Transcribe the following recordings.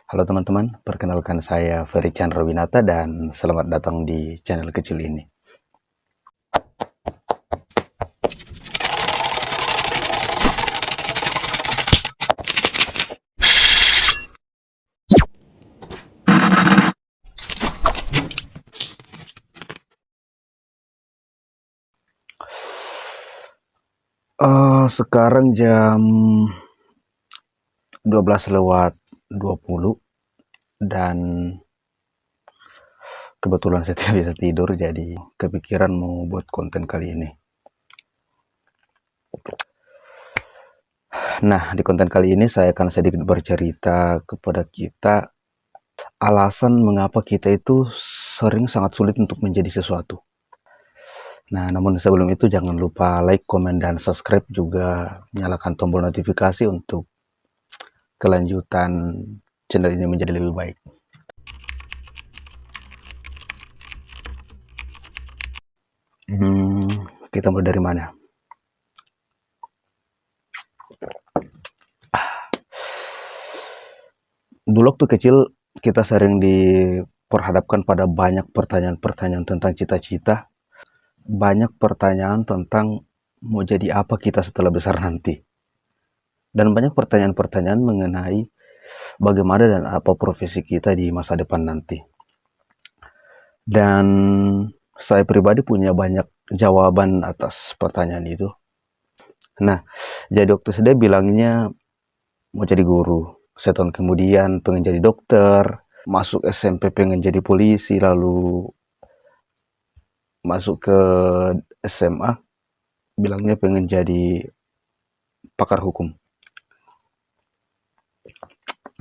Halo teman-teman, perkenalkan saya Ferry Chandrawinata dan selamat datang di channel kecil ini. Sekarang jam 12:20 dan kebetulan saya tidak bisa tidur, jadi kepikiran mau buat konten kali ini. Nah, di konten kali ini saya akan sedikit bercerita kepada kita alasan mengapa kita itu sering sangat sulit untuk menjadi sesuatu. Nah, namun sebelum itu jangan lupa like, komen, dan subscribe, juga nyalakan tombol notifikasi untuk kelanjutan channel ini menjadi lebih baik. Kita mulai dari mana? Dulu waktu kecil kita sering diperhadapkan pada banyak pertanyaan-pertanyaan tentang cita-cita, banyak pertanyaan tentang mau jadi apa kita setelah besar nanti, dan banyak pertanyaan-pertanyaan mengenai bagaimana dan apa profesi kita di masa depan nanti. Dan saya pribadi punya banyak jawaban atas pertanyaan itu. Nah, jadi waktu SD bilangnya mau jadi guru, setahun kemudian pengen jadi dokter, masuk SMP pengen jadi polisi, lalu masuk ke SMA bilangnya pengen jadi pakar hukum.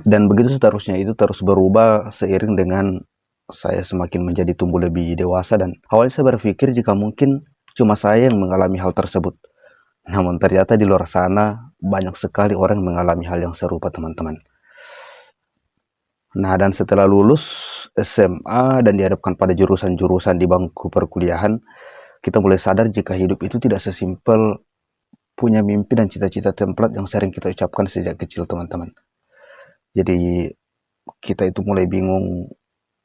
Dan begitu seterusnya, itu terus berubah seiring dengan saya semakin menjadi tumbuh lebih dewasa, dan awalnya saya berpikir jika mungkin cuma saya yang mengalami hal tersebut. Namun ternyata di luar sana banyak sekali orang yang mengalami hal yang serupa, teman-teman. Nah, dan setelah lulus SMA dan dihadapkan pada jurusan-jurusan di bangku perkuliahan, kita mulai sadar jika hidup itu tidak sesimpel punya mimpi dan cita-cita template yang sering kita ucapkan sejak kecil, teman-teman. Jadi kita itu mulai bingung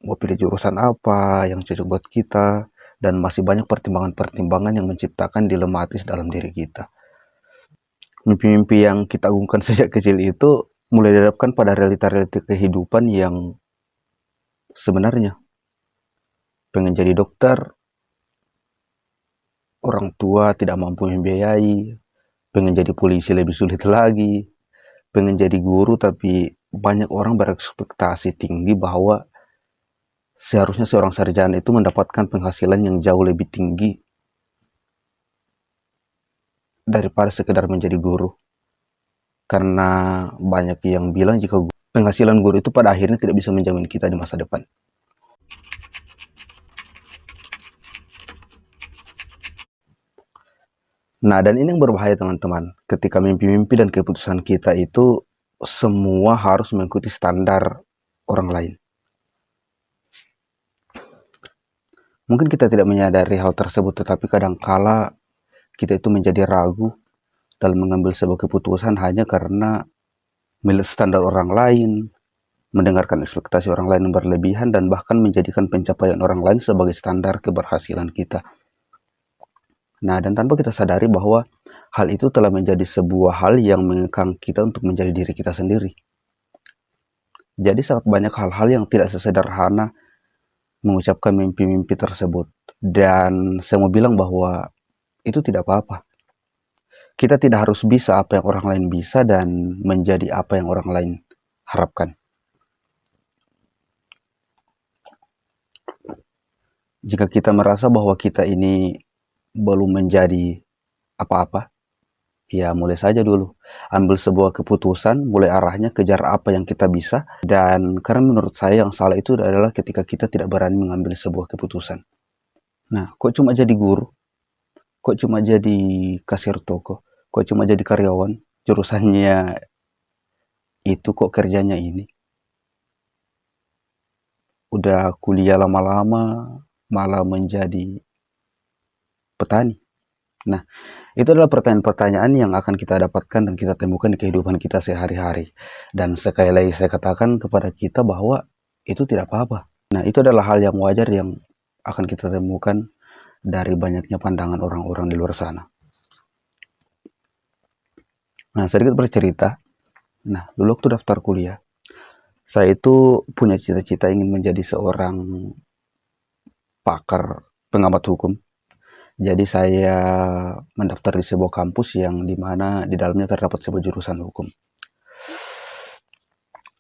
mau pilih jurusan apa yang cocok buat kita, dan masih banyak pertimbangan-pertimbangan yang menciptakan dilematis dalam diri kita. Mimpi-mimpi yang kita agungkan sejak kecil itu mulai dihadapkan pada realita-realita kehidupan yang sebenarnya. Pengen jadi dokter, orang tua tidak mampu membiayai. Pengen jadi polisi lebih sulit lagi. Pengen jadi guru, tapi banyak orang berekspektasi tinggi bahwa seharusnya seorang sarjana itu mendapatkan penghasilan yang jauh lebih tinggi daripada sekedar menjadi guru. Karena banyak yang bilang jika penghasilan guru itu pada akhirnya tidak bisa menjamin kita di masa depan. Nah, dan ini yang berbahaya, teman-teman. Ketika mimpi-mimpi dan keputusan kita itu semua harus mengikuti standar orang lain. Mungkin kita tidak menyadari hal tersebut, tetapi kadangkala kita itu menjadi ragu dalam mengambil sebuah keputusan hanya karena melihat standar orang lain, mendengarkan ekspektasi orang lain yang berlebihan, dan bahkan menjadikan pencapaian orang lain sebagai standar keberhasilan kita. Nah, dan tanpa kita sadari bahwa hal itu telah menjadi sebuah hal yang mengekang kita untuk menjadi diri kita sendiri. Jadi sangat banyak hal-hal yang tidak sesederhana mengucapkan mimpi-mimpi tersebut. Dan saya mau bilang bahwa itu tidak apa-apa. Kita tidak harus bisa apa yang orang lain bisa dan menjadi apa yang orang lain harapkan. Jika kita merasa bahwa kita ini belum menjadi apa-apa, ya mulai saja dulu. Ambil sebuah keputusan, mulai arahnya, kejar apa yang kita bisa. Dan karena menurut saya yang salah itu adalah ketika kita tidak berani mengambil sebuah keputusan. Nah, kok cuma jadi guru? Kok cuma jadi kasir toko? Kok cuma jadi karyawan? Jurusannya itu kok kerjanya ini? Udah kuliah lama-lama malah menjadi petani. Nah, itu adalah pertanyaan-pertanyaan yang akan kita dapatkan dan kita temukan di kehidupan kita sehari-hari. Dan sekali lagi saya katakan kepada kita bahwa itu tidak apa-apa. Nah, itu adalah hal yang wajar yang akan kita temukan dari banyaknya pandangan orang-orang di luar sana. Nah, sedikit bercerita. Nah, dulu waktu daftar kuliah, saya itu punya cita-cita ingin menjadi seorang pakar pengamat hukum. Jadi saya mendaftar di sebuah kampus yang dimana di dalamnya terdapat sebuah jurusan hukum.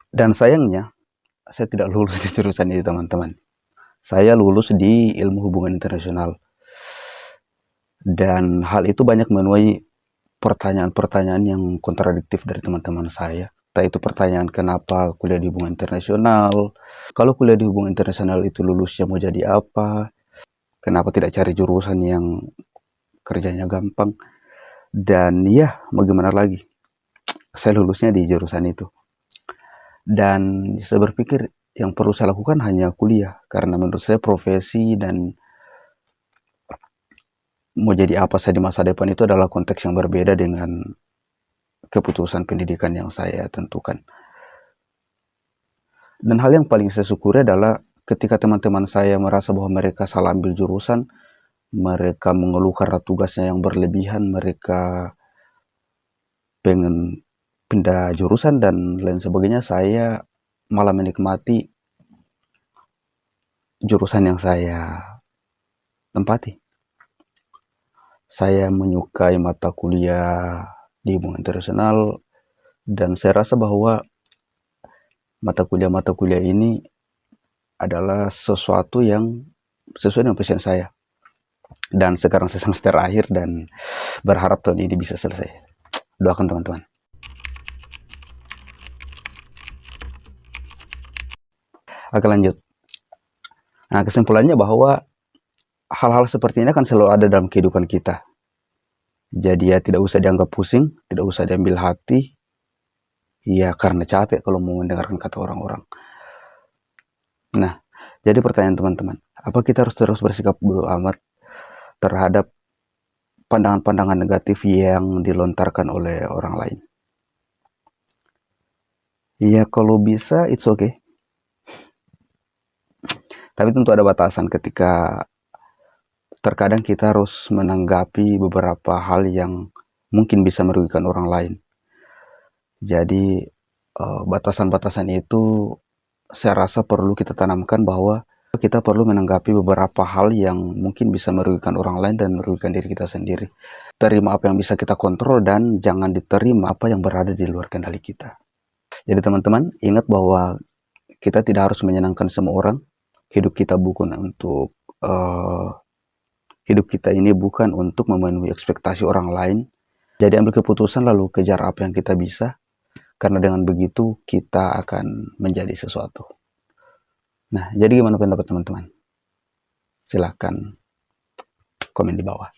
Dan sayangnya, saya tidak lulus di jurusan ini, teman-teman. Saya lulus di ilmu hubungan internasional. Dan hal itu banyak menuai pertanyaan-pertanyaan yang kontradiktif dari teman-teman saya. Entah itu pertanyaan kenapa kuliah di hubungan internasional, kalau kuliah di hubungan internasional itu lulusnya mau jadi apa, kenapa tidak cari jurusan yang kerjanya gampang, dan ya bagaimana lagi, saya lulusnya di jurusan itu. Dan saya berpikir yang perlu saya lakukan hanya kuliah, karena menurut saya profesi dan mau jadi apa saya di masa depan itu adalah konteks yang berbeda dengan keputusan pendidikan yang saya tentukan. Dan hal yang paling saya syukuri adalah ketika teman-teman saya merasa bahwa mereka salah ambil jurusan, mereka mengeluh karena tugasnya yang berlebihan, mereka pengen pindah jurusan dan lain sebagainya, saya malah menikmati jurusan yang saya tempati. Saya menyukai mata kuliah di hubungan internasional dan saya rasa bahwa mata kuliah ini adalah sesuatu yang sesuai dengan passion saya. Dan sekarang saya semester akhir dan berharap tahun ini bisa selesai. Doakan teman-teman. Oke, lanjut. Nah, kesimpulannya bahwa hal-hal seperti ini akan selalu ada dalam kehidupan kita. Jadi ya tidak usah dianggap pusing, tidak usah diambil hati. Ya karena capek kalau mau mendengarkan kata orang-orang. Nah, jadi pertanyaan teman-teman, apa kita harus terus bersikap bodo amat terhadap pandangan-pandangan negatif yang dilontarkan oleh orang lain? Ya kalau bisa, it's okay. Tapi tentu ada batasan ketika terkadang kita harus menanggapi beberapa hal yang mungkin bisa merugikan orang lain. Jadi batasan-batasan itu saya rasa perlu kita tanamkan bahwa kita perlu menanggapi beberapa hal yang mungkin bisa merugikan orang lain dan merugikan diri kita sendiri. Terima apa yang bisa kita kontrol dan jangan diterima apa yang berada di luar kendali kita. Jadi teman-teman, ingat bahwa kita tidak harus menyenangkan semua orang. Hidup kita bukan untuk hidup kita ini bukan untuk memenuhi ekspektasi orang lain. Jadi ambil keputusan lalu kejar apa yang kita bisa. Karena dengan begitu kita akan menjadi sesuatu. Nah, jadi gimana pendapat teman-teman? Silahkan komen di bawah.